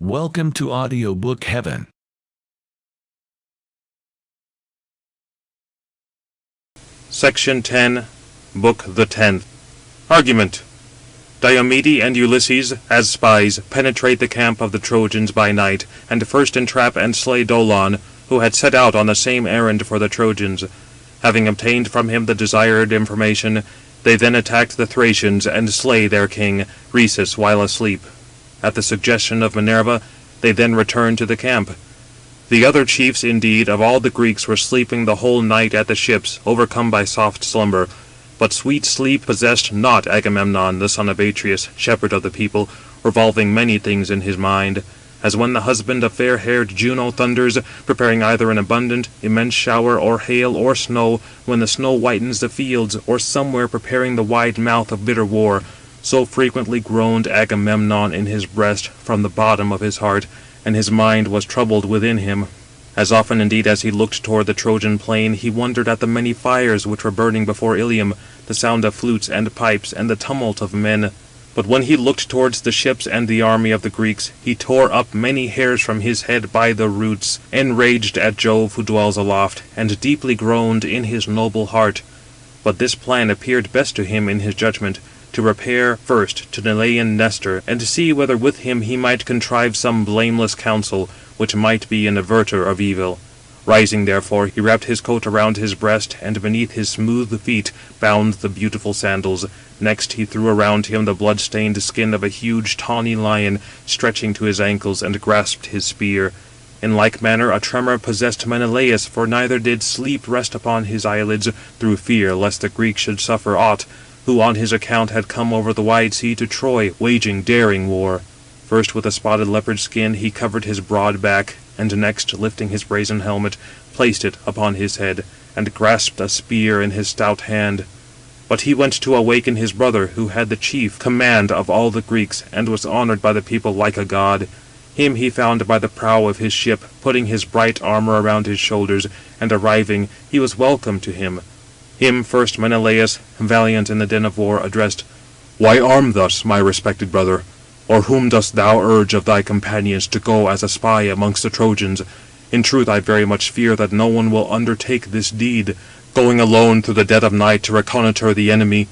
Welcome to Audiobook Heaven. Section 10, Book the 10th. Argument. Diomede and Ulysses, as spies, penetrate the camp of the Trojans by night, and first entrap and slay Dolon, who had set out on the same errand for the Trojans. Having obtained from him the desired information, they then attacked the Thracians, and slay their king, Rhesus, while asleep. At the suggestion of Minerva, they then returned to the camp. The other chiefs, indeed, of all the Greeks were sleeping the whole night at the ships, overcome by soft slumber. But sweet sleep possessed not Agamemnon, the son of Atreus, shepherd of the people, revolving many things in his mind. As when the husband of fair-haired Juno thunders, preparing either an abundant, immense shower, or hail, or snow, when the snow whitens the fields, or somewhere preparing the wide mouth of bitter war, so frequently groaned Agamemnon in his breast from the bottom of his heart, and his mind was troubled within him. As often indeed as he looked toward the Trojan plain, he wondered at the many fires which were burning before Ilium, the sound of flutes and pipes, and the tumult of men. But when he looked towards the ships and the army of the Greeks, he tore up many hairs from his head by the roots, enraged at Jove who dwells aloft, and deeply groaned in his noble heart. But this plan appeared best to him in his judgment, to repair first to Nelean Nestor, and to see whether with him he might contrive some blameless counsel, which might be an averter of evil. Rising therefore, he wrapped his coat around his breast, and beneath his smooth feet bound the beautiful sandals. Next he threw around him the blood-stained skin of a huge tawny lion, stretching to his ankles, and grasped his spear. In like manner a tremor possessed Menelaus, for neither did sleep rest upon his eyelids, through fear lest the Greeks should suffer aught, who on his account had come over the wide sea to Troy, waging daring war. First with a spotted leopard skin he covered his broad back, and next, lifting his brazen helmet, placed it upon his head, and grasped a spear in his stout hand. But he went to awaken his brother, who had the chief command of all the Greeks, and was honoured by the people like a god. Him he found by the prow of his ship, putting his bright armour around his shoulders, and arriving, he was welcome to him. Him first Menelaus, valiant in the din of war, addressed: "Why arm thus, my respected brother? Or whom dost thou urge of thy companions to go as a spy amongst the Trojans? In truth I very much fear that no one will undertake this deed, going alone through the dead of night to reconnoitre the enemy.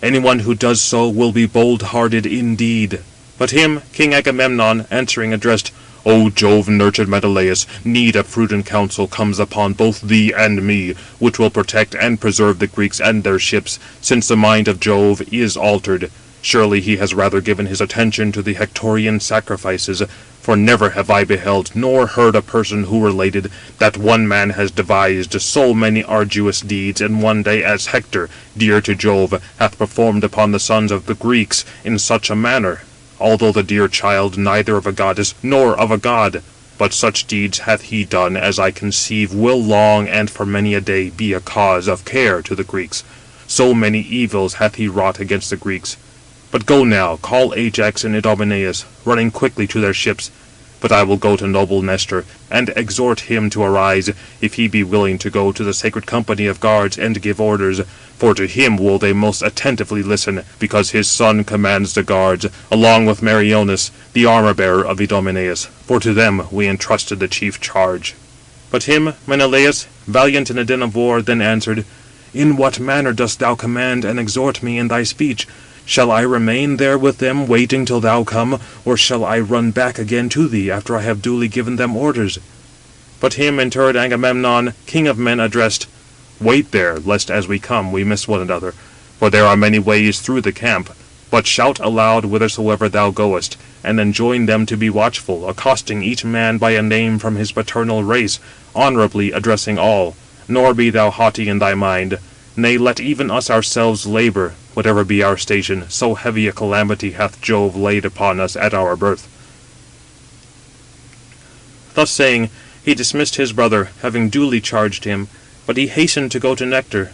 Any one who does so will be bold-hearted indeed." But him King Agamemnon, answering, addressed: "O Jove-nurtured Menelaus, need of prudent counsel comes upon both thee and me, which will protect and preserve the Greeks and their ships, since the mind of Jove is altered. Surely he has rather given his attention to the Hectorian sacrifices, for never have I beheld nor heard a person who related that one man has devised so many arduous deeds in one day as Hector, dear to Jove, hath performed upon the sons of the Greeks in such a manner, although the dear child neither of a goddess nor of a god. But such deeds hath he done as I conceive will long and for many a day be a cause of care to the Greeks. So many evils hath he wrought against the Greeks. But go now, call Ajax and Idomeneus, running quickly to their ships. But I will go to noble Nestor, and exhort him to arise, if he be willing to go to the sacred company of guards and give orders. For to him will they most attentively listen, because his son commands the guards, along with Meriones, the armour-bearer of Idomeneus, for to them we entrusted the chief charge." But him Menelaus, valiant in a din of war, then answered: "In what manner dost thou command and exhort me in thy speech? Shall I remain there with them, waiting till thou come, or shall I run back again to thee, after I have duly given them orders?" But him interred Agamemnon, king of men, addressed: "Wait there, lest as we come we miss one another, for there are many ways through the camp. But shout aloud whithersoever thou goest, and enjoin them to be watchful, accosting each man by a name from his paternal race, honourably addressing all. Nor be thou haughty in thy mind. Nay, let even us ourselves labour, whatever be our station, so heavy a calamity hath Jove laid upon us at our birth." Thus saying, he dismissed his brother, having duly charged him. But he hastened to go to Nestor,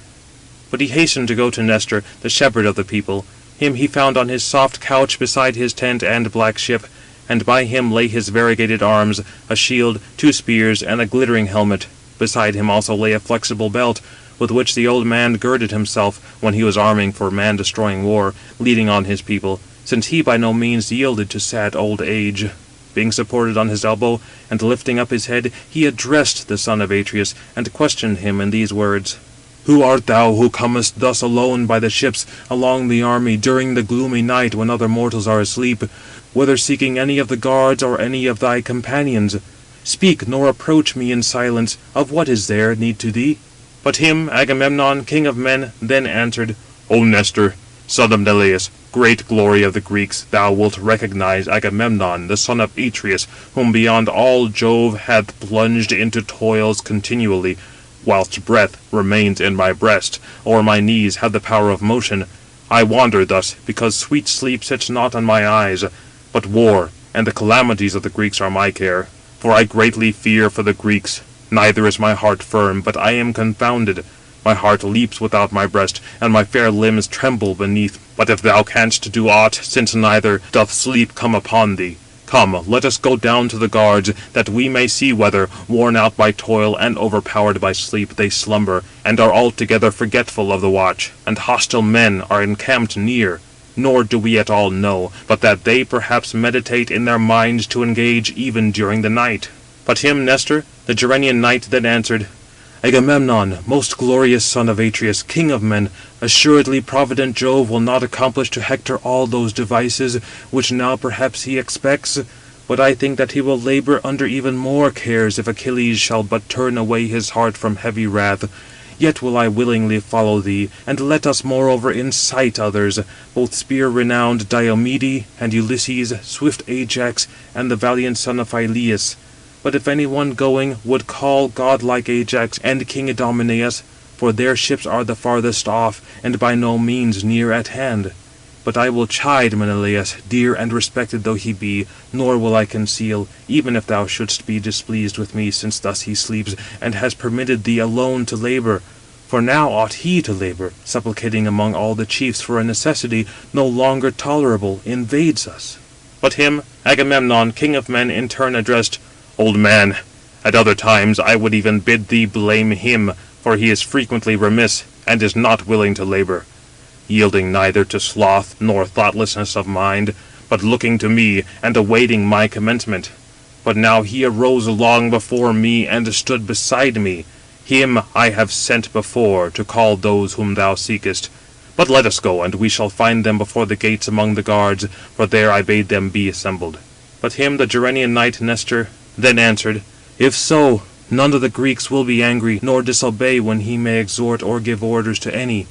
the shepherd of the people. Him he found on his soft couch beside his tent and black ship, and by him lay his variegated arms, a shield, 2 spears, and a glittering helmet. Beside him also lay a flexible belt, with which the old man girded himself, when he was arming for man-destroying war, leading on his people, since he by no means yielded to sad old age. being supported on his elbow, and lifting up his head, he addressed the son of Atreus, and questioned him in these words: "Who art thou who comest thus alone by the ships along the army during the gloomy night when other mortals are asleep, whether seeking any of the guards or any of thy companions? Speak, nor approach me in silence. Of what is there need to thee?" But him Agamemnon, king of men, then answered: "O Nestor, son of Neleus, great glory of the Greeks, thou wilt recognize Agamemnon, the son of Atreus, whom beyond all Jove hath plunged into toils continually, whilst breath remains in my breast, or my knees have the power of motion. I wander thus, because sweet sleep sits not on my eyes. But war and the calamities of the Greeks are my care. For I greatly fear for the Greeks. Neither is my heart firm, but I am confounded. My heart leaps without my breast, and my fair limbs tremble beneath. But if thou canst do aught, since neither doth sleep come upon thee, come, let us go down to the guards, that we may see whether, worn out by toil and overpowered by sleep, they slumber, and are altogether forgetful of the watch, and hostile men are encamped near. Nor do we at all know, but that they perhaps meditate in their minds to engage even during the night." But him Nestor, the Gerenian knight, then answered: "Agamemnon, most glorious son of Atreus, king of men, assuredly provident Jove will not accomplish to Hector all those devices, which now perhaps he expects. But I think that he will labour under even more cares if Achilles shall but turn away his heart from heavy wrath. Yet will I willingly follow thee, and let us moreover incite others, both spear-renowned Diomede and Ulysses, swift Ajax, and the valiant son of Phyleus. But if any one going would call godlike Ajax and king Idomeneus, for their ships are the farthest off, and by no means near at hand. But I will chide Menelaus, dear and respected though he be, nor will I conceal, even if thou shouldst be displeased with me, since thus he sleeps, and has permitted thee alone to labour. For now ought he to labour, supplicating among all the chiefs for a necessity no longer tolerable invades us." But him Agamemnon, king of men, in turn addressed: "Old man, at other times I would even bid thee blame him, for he is frequently remiss, and is not willing to labour, yielding neither to sloth nor thoughtlessness of mind, but looking to me, and awaiting my commencement. But now he arose long before me, and stood beside me. Him I have sent before, to call those whom thou seekest. But let us go, and we shall find them before the gates among the guards, for there I bade them be assembled." But him the Gerenian knight Nestor then answered: "If so, none of the Greeks will be angry, nor disobey when he may exhort or give orders to any."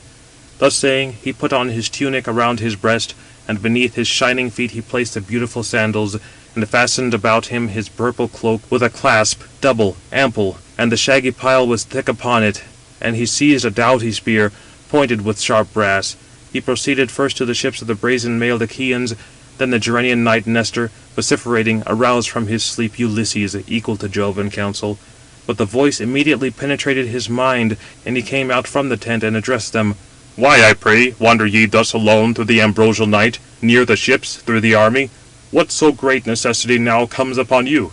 Thus saying, he put on his tunic around his breast, and beneath his shining feet he placed the beautiful sandals, and fastened about him his purple cloak with a clasp, double, ample, and the shaggy pile was thick upon it, and he seized a doughty spear, pointed with sharp brass. He proceeded first to the ships of the brazen-mailed Achaeans. Then the Gerenian knight Nestor, vociferating, aroused from his sleep Ulysses, equal to Jove in counsel. But the voice immediately penetrated his mind, and he came out from the tent and addressed them: "Why, I pray, wander ye thus alone through the ambrosial night, near the ships, through the army? What so great necessity now comes upon you?"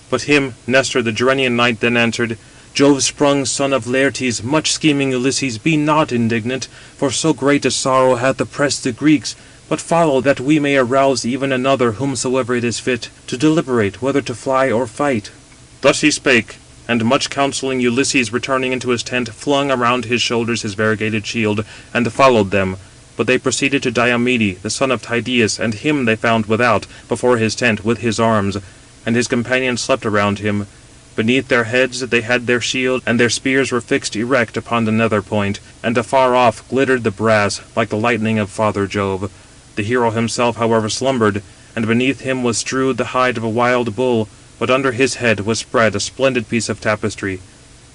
But him Nestor the Gerenian knight then answered: "Jove-sprung son of Laertes, much scheming Ulysses, be not indignant, for so great a sorrow hath oppressed the Greeks. But follow, that we may arouse even another, whomsoever it is fit, to deliberate whether to fly or fight." Thus he spake, and much counselling, Ulysses, returning into his tent, flung around his shoulders his variegated shield, and followed them. But they proceeded to Diomede, the son of Tydeus, and him they found without, before his tent, with his arms. And his companions slept around him. Beneath their heads they had their shield, and their spears were fixed erect upon the nether point, and afar off glittered the brass, like the lightning of Father Jove. The hero himself, however, slumbered, and beneath him was strewed the hide of a wild bull, but under his head was spread a splendid piece of tapestry.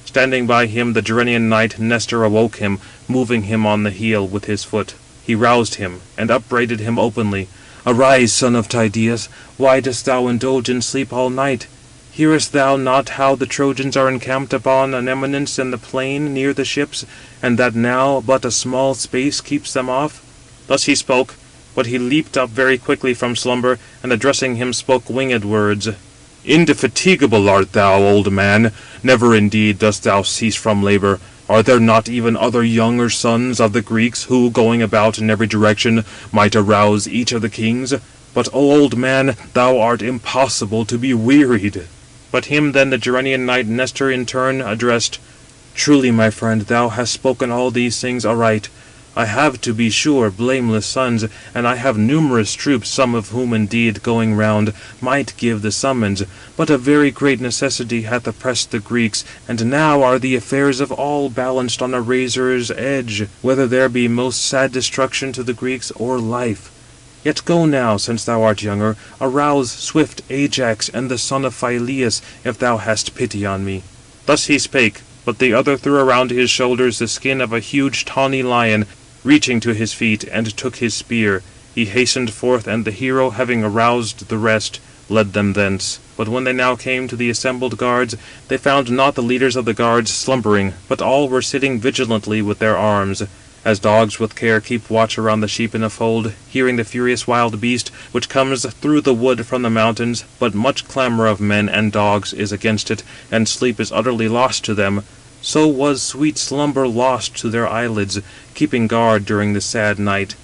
Standing by him, the Gerenian knight Nestor awoke him, moving him on the heel with his foot. He roused him, and upbraided him openly: "Arise, son of Tydeus, why dost thou indulge in sleep all night? Hearest thou not how the Trojans are encamped upon an eminence in the plain near the ships, and that now but a small space keeps them off?" Thus he spoke, but he leaped up very quickly from slumber, and addressing him spoke winged words: "Indefatigable art thou, old man, never indeed dost thou cease from labour. Are there not even other younger sons of the Greeks, who, going about in every direction, might arouse each of the kings? But, O old man, thou art impossible to be wearied." But him then the Gerenian knight Nestor in turn addressed: "Truly, my friend, thou hast spoken all these things aright. I have, to be sure, blameless sons, and I have numerous troops, some of whom indeed, going round, might give the summons. But a very great necessity hath oppressed the Greeks, and now are the affairs of all balanced on a razor's edge, whether there be most sad destruction to the Greeks, or life. Yet go now, since thou art younger, arouse swift Ajax and the son of Phyleus, if thou hast pity on me." Thus he spake, but the other threw around his shoulders the skin of a huge tawny lion, reaching to his feet, and took his spear. He hastened forth, and the hero, having aroused the rest, led them thence. But when they now came to the assembled guards, they found not the leaders of the guards slumbering, but all were sitting vigilantly with their arms, as dogs with care keep watch around the sheep in a fold, hearing the furious wild beast, which comes through the wood from the mountains. But much clamour of men and dogs is against it, and sleep is utterly lost to them. So was sweet slumber lost to their eyelids, keeping guard during the sad night.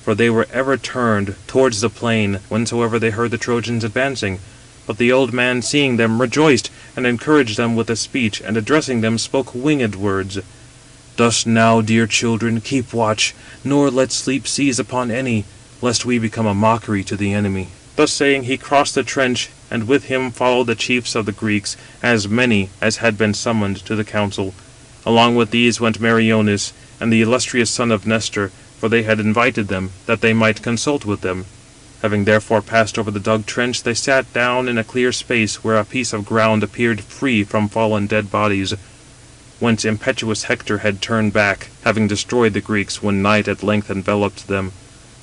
For they were ever turned towards the plain, whensoever they heard the Trojans advancing. But the old man, seeing them, rejoiced, and encouraged them with a speech, and addressing them spoke winged words: "Thus now, dear children, keep watch, nor let sleep seize upon any, lest we become a mockery to the enemy." Thus saying, he crossed the trench, and with him followed the chiefs of the Greeks, as many as had been summoned to the council. Along with these went Meriones, and the illustrious son of Nestor, for they had invited them, that they might consult with them. Having therefore passed over the dug trench, they sat down in a clear space, where a piece of ground appeared free from fallen dead bodies, whence impetuous Hector had turned back, having destroyed the Greeks, when night at length enveloped them.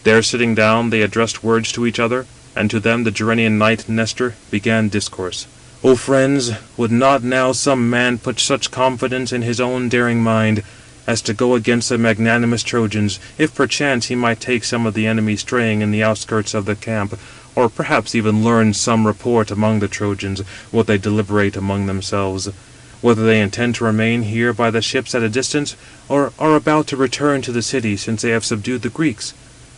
There sitting down, they addressed words to each other, and to them the Gerenian knight Nestor began discourse: "O friends, would not now some man put such confidence in his own daring mind, as to go against the magnanimous Trojans, if perchance he might take some of the enemy straying in the outskirts of the camp, or perhaps even learn some report among the Trojans, what they deliberate among themselves, whether they intend to remain here by the ships at a distance, or are about to return to the city, since they have subdued the Greeks?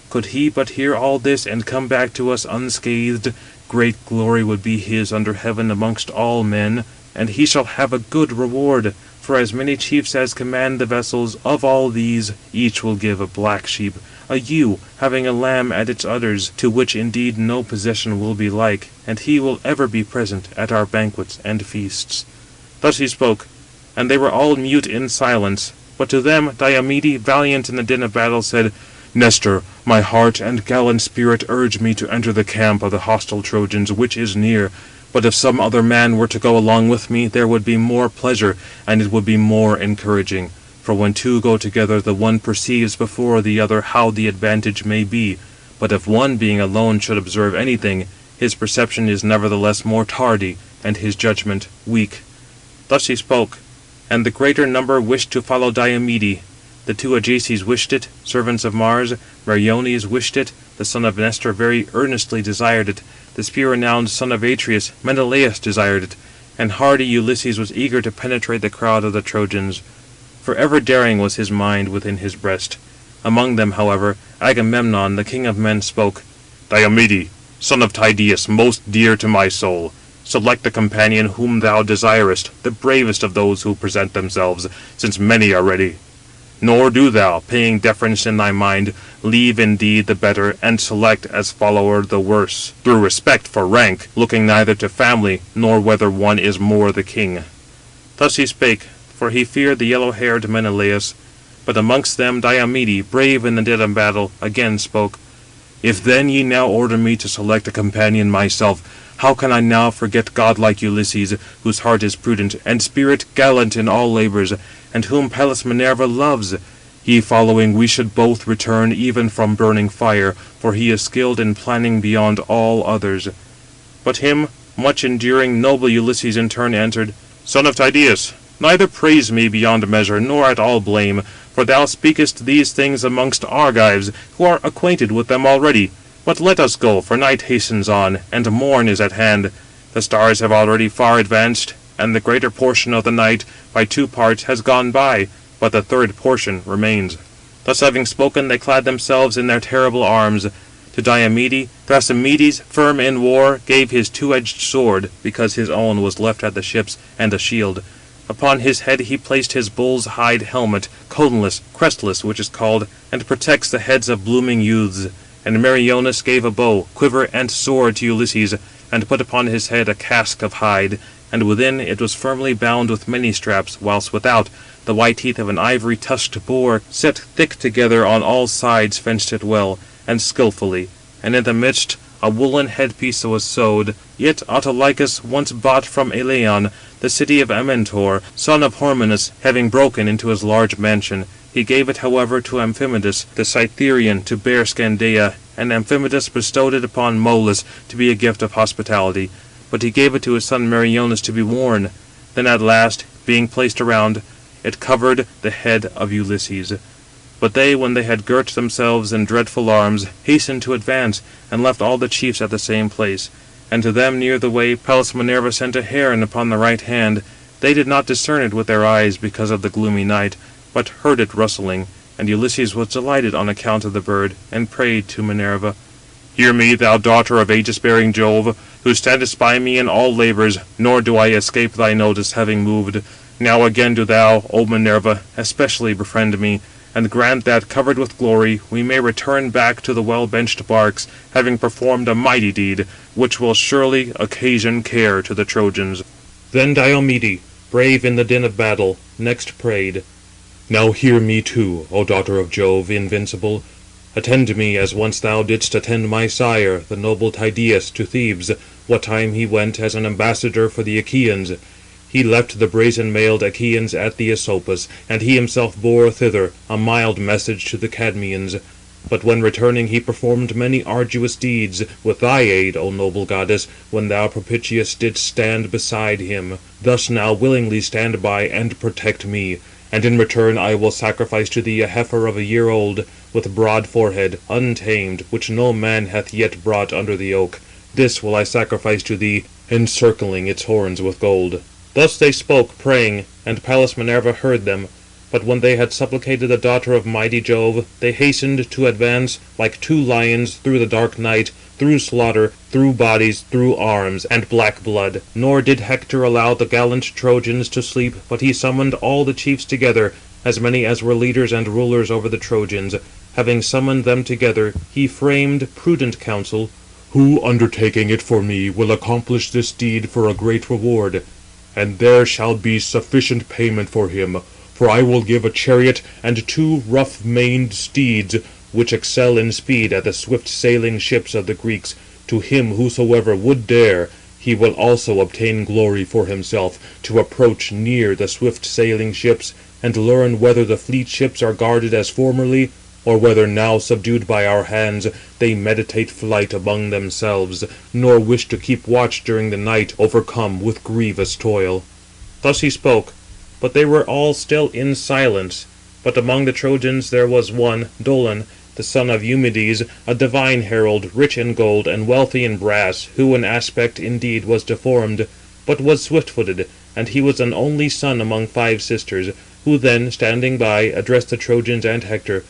Could he but hear all this, and come back to us unscathed, great glory would be his under heaven amongst all men, and he shall have a good reward. For as many chiefs as command the vessels, of all these, each will give a black sheep, a ewe having a lamb at its udders, to which indeed no possession will be like, and he will ever be present at our banquets and feasts." Thus he spoke, and they were all mute in silence. But to them Diomede, valiant in the din of battle, said: "Nestor, my heart and gallant spirit urge me to enter the camp of the hostile Trojans, which is near. But if some other man were to go along with me, there would be more pleasure, and it would be more encouraging. For when two go together, the one perceives before the other how the advantage may be. But if one being alone should observe anything, his perception is nevertheless more tardy, and his judgment weak." Thus he spoke, and the greater number wished to follow Diomede. The two Ajaces wished it, servants of Mars. Meriones wished it, the son of Nestor very earnestly desired it. The spear-renowned son of Atreus, Menelaus, desired it, and hardy Ulysses was eager to penetrate the crowd of the Trojans. For ever daring was his mind within his breast. Among them, however, Agamemnon, the king of men, spoke: "Diomede, son of Tydeus, most dear to my soul, select the companion whom thou desirest, the bravest of those who present themselves, since many are ready. Nor do thou, paying deference in thy mind, leave indeed the better, and select as follower the worse, through respect for rank, looking neither to family, nor whether one is more the king." Thus he spake, for he feared the yellow-haired Menelaus. But amongst them Diomede, brave in the din of battle, again spoke: "If then ye now order me to select a companion myself, how can I now forget godlike Ulysses, whose heart is prudent, and spirit gallant in all labours, and whom Pallas Minerva loves? He following, we should both return even from burning fire, for he is skilled in planning beyond all others." But him, much enduring, noble Ulysses in turn answered: "Son of Tydeus, neither praise me beyond measure, nor at all blame, for thou speakest these things amongst Argives, who are acquainted with them already. But let us go, for night hastens on, and morn is at hand. The stars have already far advanced, and the greater portion of the night, by 2 parts, has gone by, but the 3rd portion remains." Thus having spoken, they clad themselves in their terrible arms. To Diomede, Thrasymedes, firm in war, gave his two-edged sword, because his own was left at the ships, and a shield. Upon his head he placed his bull's hide helmet, coneless, crestless, which is called, and protects the heads of blooming youths. And Meriones gave a bow, quiver, and sword to Ulysses, and put upon his head a casque of hide, and within it was firmly bound with many straps, whilst without the white teeth of an ivory-tusked boar, set thick together on all sides, fenced it well, and skilfully. And in the midst a woollen headpiece was sewed. Yet Autolycus once bought from Eleon, the city of Amyntor, son of Hormenus, having broken into his large mansion. He gave it, however, to Amphimedus, the Cytherean, to bear Scandea, and Amphimedus bestowed it upon Molus to be a gift of hospitality. But he gave it to his son Meriones to be worn. Then at last, being placed around, it covered the head of Ulysses. But they, when they had girt themselves in dreadful arms, hastened to advance, and left all the chiefs at the same place. And to them near the way Pallas Minerva sent a heron upon the right hand. They did not discern it with their eyes because of the gloomy night, but heard it rustling. And Ulysses was delighted on account of the bird, and prayed to Minerva, "Hear me, thou daughter of aegis-bearing Jove, who standest by me in all labours, nor do I escape thy notice, having moved. Now again do thou, O Minerva, especially befriend me, and grant that, covered with glory, we may return back to the well-benched barks, having performed a mighty deed, which will surely occasion care to the Trojans." Then Diomede, brave in the din of battle, next prayed, "Now hear me too, O daughter of Jove, invincible. Attend me, as once thou didst attend my sire, the noble Tydeus, to Thebes, what time he went as an ambassador for the Achaeans. He left the brazen-mailed Achaeans at the Esopus, and he himself bore thither a mild message to the Cadmeans. But when returning he performed many arduous deeds, with thy aid, O noble goddess, when thou propitious didst stand beside him. Thus now willingly stand by and protect me. And in return I will sacrifice to thee a heifer of a year old, with broad forehead, untamed, which no man hath yet brought under the oak. This will I sacrifice to thee, encircling its horns with gold." Thus they spoke, praying, and Pallas Minerva heard them. But when they had supplicated the daughter of mighty Jove, they hastened to advance, like two lions, through the dark night, through slaughter, through bodies, through arms, and black blood. Nor did Hector allow the gallant Trojans to sleep, but he summoned all the chiefs together, as many as were leaders and rulers over the Trojans. Having summoned them together, he framed prudent counsel, "Who, undertaking it for me, will accomplish this deed for a great reward? And there shall be sufficient payment for him. For I will give a chariot and 2 rough-maned steeds, which excel in speed at the swift-sailing ships of the Greeks, to him whosoever would dare. He will also obtain glory for himself, to approach near the swift-sailing ships, and learn whether the fleet ships are guarded as formerly, or whether now subdued by our hands, they meditate flight among themselves, nor wish to keep watch during the night, overcome with grievous toil." Thus he spoke, but they were all still in silence. But among the Trojans there was one, Dolon, the son of Eumedes, a divine herald, rich in gold, and wealthy in brass, who in aspect indeed was deformed, but was swift-footed, and he was an only son among 5 sisters, who then, standing by, addressed the Trojans and Hector,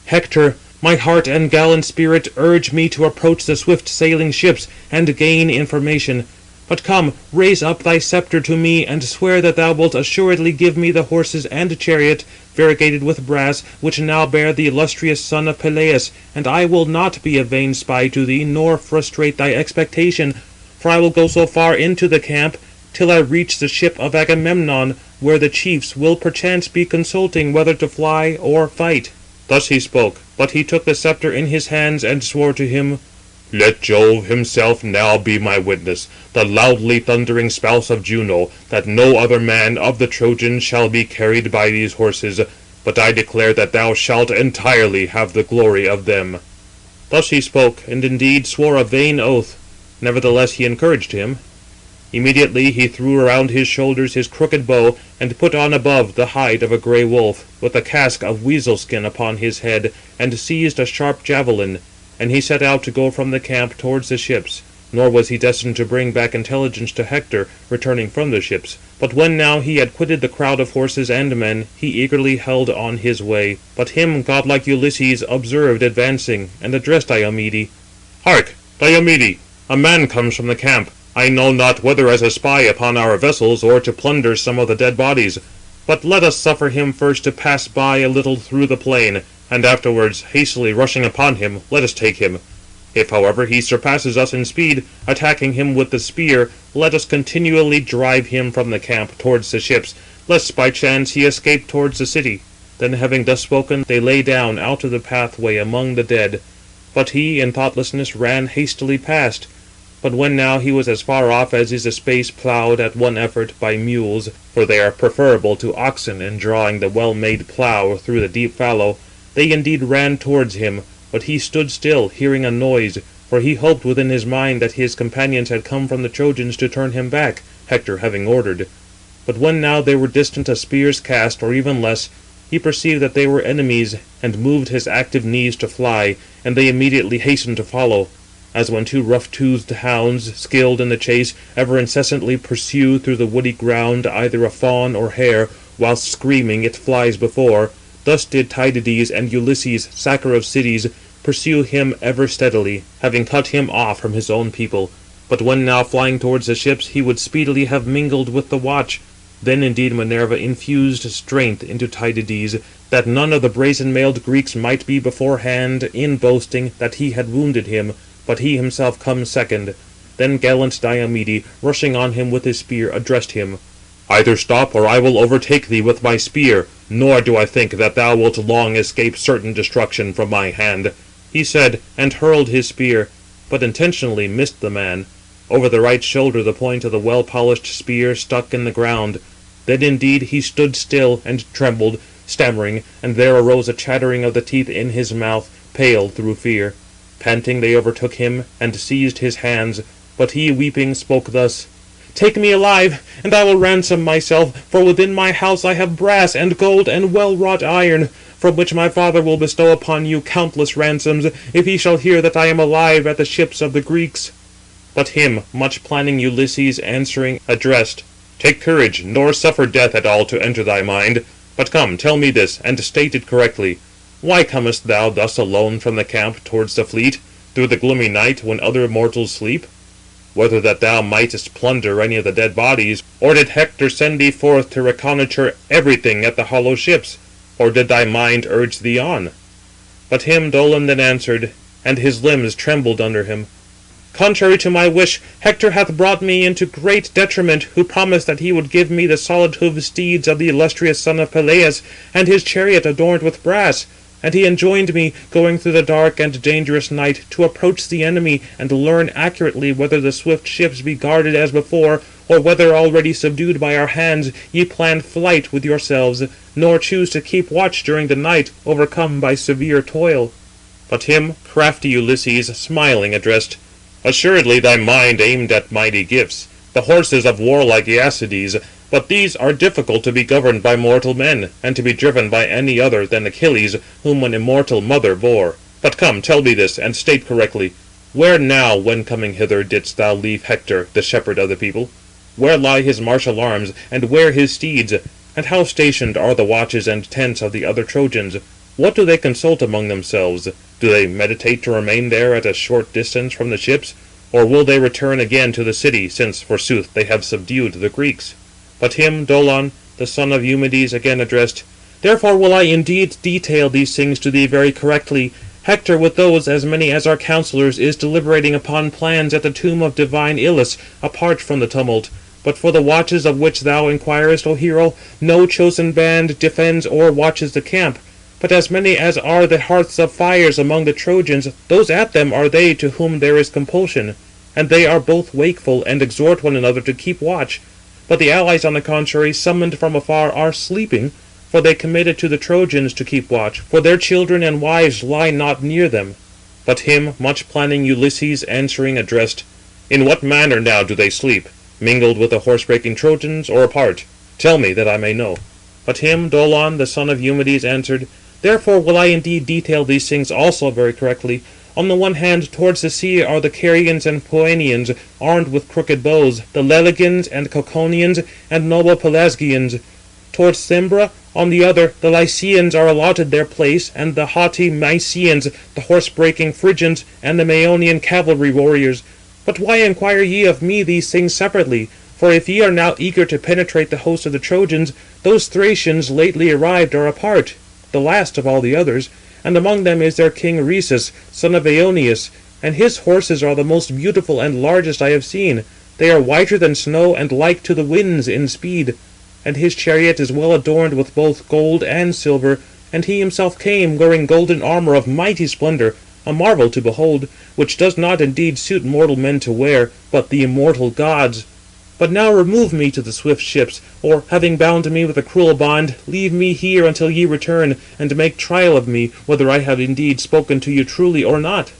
"Hector, my heart and gallant spirit urge me to approach the swift-sailing ships, and gain information. But come, raise up thy sceptre to me, and swear that thou wilt assuredly give me the horses and chariot, variegated with brass, which now bear the illustrious son of Peleus, and I will not be a vain spy to thee, nor frustrate thy expectation. For I will go so far into the camp, till I reach the ship of Agamemnon, where the chiefs will perchance be consulting whether to fly or fight." Thus he spoke, but he took the sceptre in his hands, and swore to him, "Let Jove himself now be my witness, the loudly thundering spouse of Juno, that no other man of the Trojans shall be carried by these horses, but I declare that thou shalt entirely have the glory of them." Thus he spoke, and indeed swore a vain oath. Nevertheless he encouraged him. Immediately he threw around his shoulders his crooked bow, and put on above the hide of a grey wolf, with a casque of weasel skin upon his head, and seized a sharp javelin. And he set out to go from the camp towards the ships. Nor was he destined to bring back intelligence to Hector, returning from the ships. But when now he had quitted the crowd of horses and men, he eagerly held on his way. But him godlike Ulysses observed advancing, and addressed Diomede, Hark, Diomede! A man comes from the camp, I know not whether as a spy upon our vessels, or to plunder some of the dead bodies. But let us suffer him first to pass by a little through the plain, and afterwards, hastily rushing upon him, let us take him. If, however, he surpasses us in speed, attacking him with the spear, let us continually drive him from the camp towards the ships, lest by chance he escape towards the city. Then having thus spoken, they lay down out of the pathway among the dead. But he, in thoughtlessness, ran hastily past. But when now he was as far off as is a space ploughed at one effort by mules, for they are preferable to oxen in drawing the well-made plough through the deep fallow, they indeed ran towards him, but he stood still, hearing a noise, for he hoped within his mind that his companions had come from the Trojans to turn him back, Hector having ordered. But when now they were distant a spear's cast, or even less, he perceived that they were enemies, and moved his active knees to fly, and they immediately hastened to follow. As when two rough-toothed hounds, skilled in the chase, ever incessantly pursue through the woody ground either a fawn or hare, whilst screaming it flies before, thus did Tydides and Ulysses, sacker of cities, pursue him ever steadily, having cut him off from his own people. But when now flying towards the ships, he would speedily have mingled with the watch. Then indeed Minerva infused strength into Tydides, that none of the brazen-mailed Greeks might be beforehand in boasting that he had wounded him, but he himself comes second. Then gallant Diomede, rushing on him with his spear, addressed him: "Either stop, or I will overtake thee with my spear, nor do I think that thou wilt long escape certain destruction from my hand." He said, and hurled his spear, but intentionally missed the man. Over the right shoulder the point of the well-polished spear stuck in the ground. Then indeed he stood still, and trembled, stammering, and there arose a chattering of the teeth in his mouth, pale through fear. Panting they overtook him, and seized his hands. But he, weeping, spoke thus: "Take me alive, and I will ransom myself, for within my house I have brass, and gold, and well-wrought iron, from which my father will bestow upon you countless ransoms, if he shall hear that I am alive at the ships of the Greeks." But him, much planning Ulysses, answering, addressed: "Take courage, nor suffer death at all to enter thy mind. But come, tell me this, and state it correctly. Why comest thou thus alone from the camp towards the fleet, through the gloomy night, when other mortals sleep? Whether that thou mightest plunder any of the dead bodies, or did Hector send thee forth to reconnoitre everything at the hollow ships, or did thy mind urge thee on?" But him Dolon then answered, and his limbs trembled under him: "Contrary to my wish, Hector hath brought me into great detriment, who promised that he would give me the solid-hoofed steeds of the illustrious son of Peleus, and his chariot adorned with brass. And he enjoined me, going through the dark and dangerous night, to approach the enemy, and learn accurately whether the swift ships be guarded as before, or whether, already subdued by our hands, ye plan flight with yourselves, nor choose to keep watch during the night, overcome by severe toil." But him crafty Ulysses, smiling, addressed: "Assuredly thy mind aimed at mighty gifts, the horses of warlike Æacides, but these are difficult to be governed by mortal men, and to be driven by any other than Achilles, whom an immortal mother bore. But come, tell me this, and state correctly. Where now, when coming hither, didst thou leave Hector, the shepherd of the people? Where lie his martial arms, and where his steeds? And how stationed are the watches and tents of the other Trojans? What do they consult among themselves? Do they meditate to remain there at a short distance from the ships? Or will they return again to the city, since, forsooth, they have subdued the Greeks?" But him Dolon, the son of Eumedes, again addressed: "Therefore will I indeed detail these things to thee very correctly. Hector, with those as many as are counsellors, is deliberating upon plans at the tomb of divine Ilus, apart from the tumult. But for the watches of which thou inquirest, O hero, no chosen band defends or watches the camp. But as many as are the hearths of fires among the Trojans, those at them are they to whom there is compulsion. And they are both wakeful, and exhort one another to keep watch. But the allies, on the contrary, summoned from afar, are sleeping, for they committed to the Trojans to keep watch, for their children and wives lie not near them." But him, much planning Ulysses, answering, addressed: "In what manner now do they sleep? Mingled with the horse-breaking Trojans, or apart? Tell me, that I may know." But him Dolon, the son of Eumedes, answered: "Therefore will I indeed detail these things also very correctly. On the one hand, towards the sea are the Carians and Poenians, armed with crooked bows, the Lelegians and Cauconians, and noble Pelasgians. towards Cimbra. On the other, the Lycians are allotted their place, and the haughty Mycenaeans, the horse-breaking Phrygians, and the Maeonian cavalry warriors. But why inquire ye of me these things separately? For if ye are now eager to penetrate the host of the Trojans, those Thracians lately arrived are apart, the last of all the others, and among them is their king Rhesus, son of Aeneas, and his horses are the most beautiful and largest I have seen. They are whiter than snow, and like to the winds in speed. And his chariot is well adorned with both gold and silver, and he himself came, wearing golden armour of mighty splendour, a marvel to behold, which does not indeed suit mortal men to wear, but the immortal gods. But now remove me to the swift ships, or, having bound me with a cruel bond, leave me here until ye return, and make trial of me, whether I have indeed spoken to you truly or not."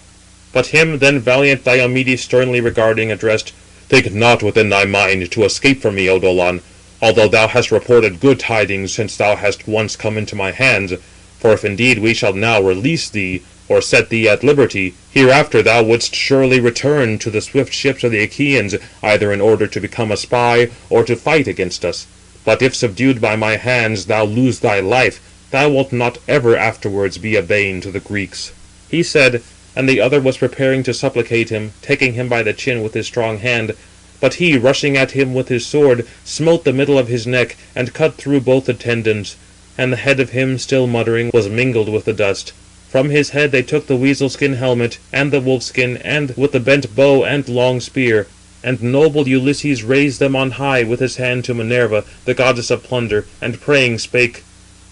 But him then valiant Diomedes sternly regarding addressed: "Think not within thy mind to escape from me, O Dolon, although thou hast reported good tidings since thou hast once come into my hands. For if indeed we shall now release thee, or set thee at liberty, hereafter thou wouldst surely return to the swift ships of the Achaeans, either in order to become a spy, or to fight against us. But if subdued by my hands thou lose thy life, thou wilt not ever afterwards be a bane to the Greeks." He said, and the other was preparing to supplicate him, taking him by the chin with his strong hand. But he, rushing at him with his sword, smote the middle of his neck, and cut through both the tendons. And the head of him, still muttering, was mingled with the dust. From his head they took the weasel-skin helmet, and the wolf-skin, and with the bent bow and long spear. And noble Ulysses raised them on high with his hand to Minerva, the goddess of plunder, and praying spake: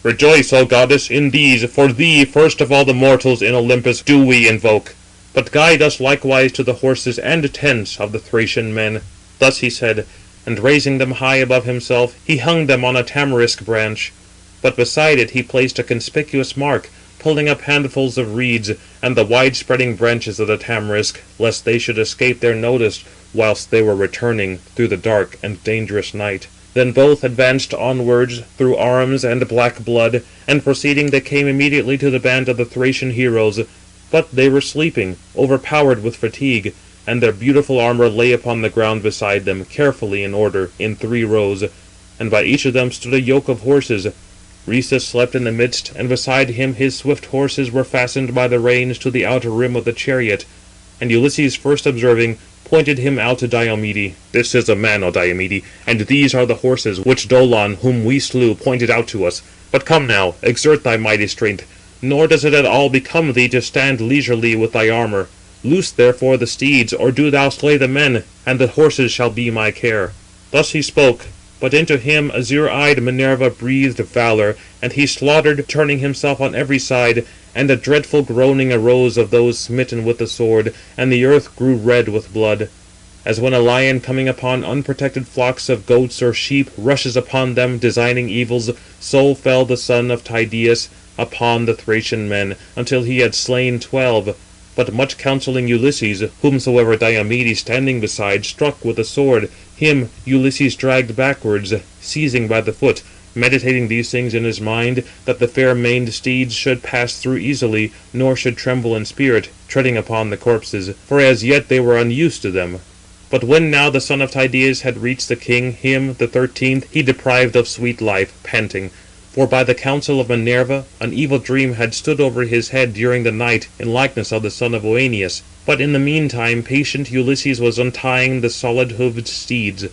"Rejoice, O goddess, in these, for thee first of all the mortals in Olympus do we invoke. But guide us likewise to the horses and tents of the Thracian men." Thus he said, and raising them high above himself, he hung them on a tamarisk branch. But beside it he placed a conspicuous mark, pulling up handfuls of reeds, and the wide-spreading branches of the tamarisk, lest they should escape their notice whilst they were returning through the dark and dangerous night. Then both advanced onwards through arms and black blood, and proceeding they came immediately to the band of the Thracian heroes. But they were sleeping, overpowered with fatigue, and their beautiful armour lay upon the ground beside them, carefully in order, in 3 rows, and by each of them stood a yoke of horses. Rhesus slept in the midst, and beside him his swift horses were fastened by the reins to the outer rim of the chariot. And Ulysses, first observing, pointed him out to Diomede: "This is a man, O Diomede, and these are the horses which Dolon, whom we slew, pointed out to us. But come now, exert thy mighty strength, nor does it at all become thee to stand leisurely with thy armour. Loose therefore the steeds, or do thou slay the men, and the horses shall be my care." Thus he spoke, but into him azure-eyed Minerva breathed valour, and he slaughtered, turning himself on every side, and a dreadful groaning arose of those smitten with the sword, and the earth grew red with blood. As when a lion coming upon unprotected flocks of goats or sheep rushes upon them, designing evils, so fell the son of Tydeus upon the Thracian men, until he had slain 12. But much counselling Ulysses, whomsoever Diomedes standing beside struck with the sword, him Ulysses dragged backwards, seizing by the foot, meditating these things in his mind, that the fair-maned steeds should pass through easily, nor should tremble in spirit, treading upon the corpses, for as yet they were unused to them. But when now the son of Tydeus had reached the king, him, the 13th, he deprived of sweet life, panting. For by the counsel of Minerva an evil dream had stood over his head during the night, in likeness of the son of Oeneus. But in the meantime patient Ulysses was untying the solid-hoofed steeds.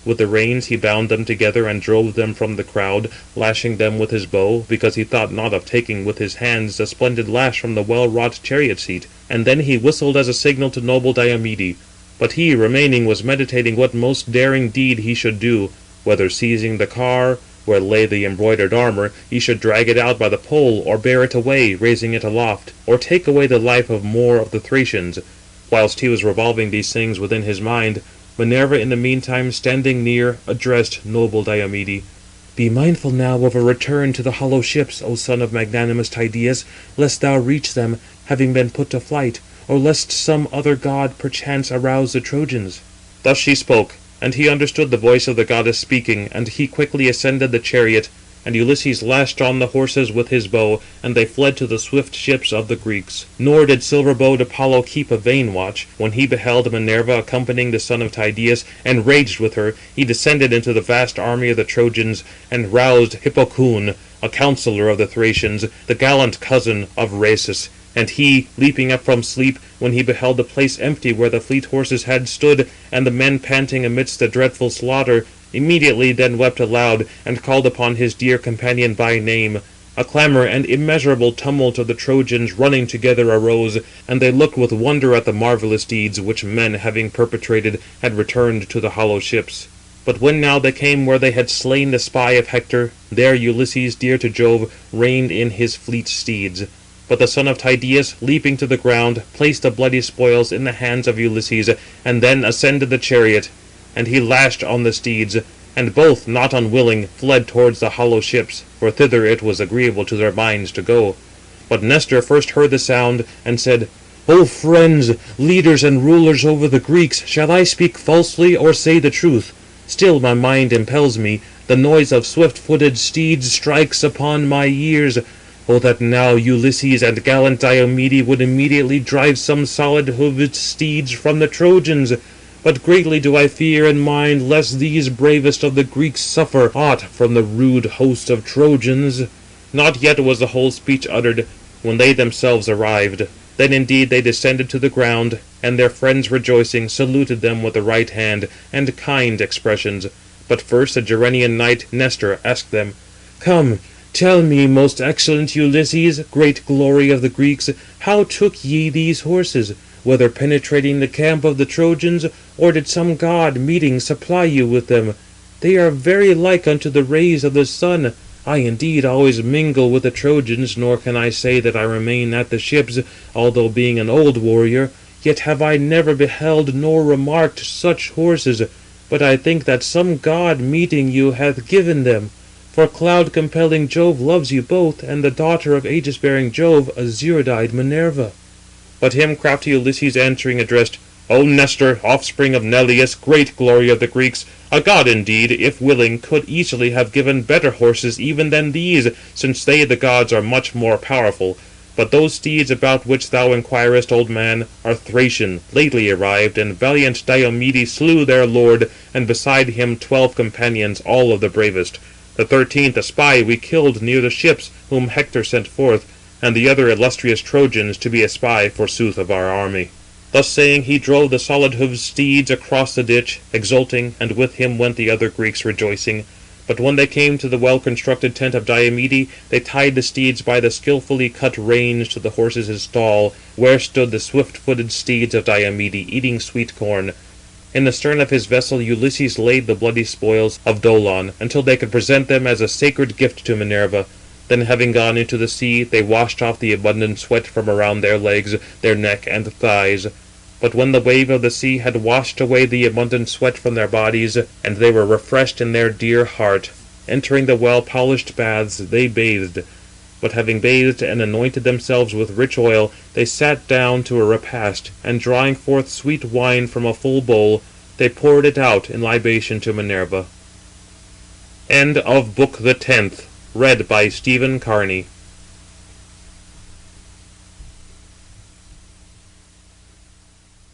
With the reins he bound them together, and drove them from the crowd, lashing them with his bow, because he thought not of taking with his hands the splendid lash from the well-wrought chariot seat. And then he whistled as a signal to noble Diomede. But he, remaining, was meditating what most daring deed he should do, whether seizing the car, where lay the embroidered armour, he should drag it out by the pole, or bear it away, raising it aloft, or take away the life of more of the Thracians. Whilst he was revolving these things within his mind, Minerva in the meantime, standing near, addressed noble Diomede: "Be mindful now of a return to the hollow ships, O son of magnanimous Tydeus, lest thou reach them, having been put to flight, or lest some other god perchance arouse the Trojans." Thus she spoke, and he understood the voice of the goddess speaking, and he quickly ascended the chariot, And Ulysses lashed on the horses with his bow, and they fled to the swift ships of the Greeks. Nor did silver-bowed Apollo keep a vain watch. When he beheld Minerva accompanying the son of Tydeus, enraged with her, he descended into the vast army of the Trojans, and roused Hippocoon, a counsellor of the Thracians, the gallant cousin of Rhesus. And he, leaping up from sleep, when he beheld the place empty where the fleet horses had stood, and the men panting amidst the dreadful slaughter, immediately then wept aloud, and called upon his dear companion by name. A clamour and immeasurable tumult of the Trojans running together arose, and they looked with wonder at the marvellous deeds which men, having perpetrated, had returned to the hollow ships. But when now they came where they had slain the spy of Hector, there Ulysses, dear to Jove, reined in his fleet steeds. But the son of Tydeus, leaping to the ground, placed the bloody spoils in the hands of Ulysses, and then ascended the chariot. And he lashed on the steeds, and both, not unwilling, fled towards the hollow ships, for thither it was agreeable to their minds to go. But Nestor first heard the sound, and said, "O friends, leaders and rulers over the Greeks, shall I speak falsely, or say the truth? Still my mind impels me. The noise of swift-footed steeds strikes upon my ears. O that now Ulysses and gallant Diomede would immediately drive some solid-hoofed steeds from the Trojans! But greatly do I fear and mind lest these bravest of the Greeks suffer aught from the rude host of Trojans." Not yet was the whole speech uttered, when they themselves arrived. Then indeed they descended to the ground, and their friends rejoicing, saluted them with the right hand, and kind expressions. But first the Gerenian knight Nestor asked them, "Come, tell me, most excellent Ulysses, great glory of the Greeks, how took ye these horses? Whether penetrating the camp of the Trojans, or did some god meeting supply you with them? They are very like unto the rays of the sun. I indeed always mingle with the Trojans, nor can I say that I remain at the ships, although being an old warrior, yet have I never beheld nor remarked such horses. But I think that some god meeting you hath given them. For cloud-compelling Jove loves you both, and the daughter of aegis-bearing Jove, azure-eyed Minerva." But him crafty Ulysses answering addressed, "O Nestor, offspring of Neleus, great glory of the Greeks, a god indeed, if willing, could easily have given better horses even than these, since they the gods are much more powerful. But those steeds about which thou inquirest, old man, are Thracian, lately arrived, and valiant Diomede slew their lord, and beside him 12 companions, all of the bravest. The 13th a spy we killed near the ships, whom Hector sent forth, and the other illustrious Trojans, to be a spy, forsooth, of our army." Thus saying, he drove the solid-hoofed steeds across the ditch, exulting, and with him went the other Greeks rejoicing. But when they came to the well-constructed tent of Diomede, they tied the steeds by the skilfully cut reins to the horses' stall, where stood the swift-footed steeds of Diomede, eating sweet corn. In the stern of his vessel Ulysses laid the bloody spoils of Dolon, until they could present them as a sacred gift to Minerva. Then having gone into the sea, they washed off the abundant sweat from around their legs, their neck, and thighs. But when the wave of the sea had washed away the abundant sweat from their bodies, and they were refreshed in their dear heart, entering the well-polished baths, they bathed. But having bathed and anointed themselves with rich oil, they sat down to a repast, and drawing forth sweet wine from a full bowl, they poured it out in libation to Minerva. End of Book the 10th. Read by Stephen Carney.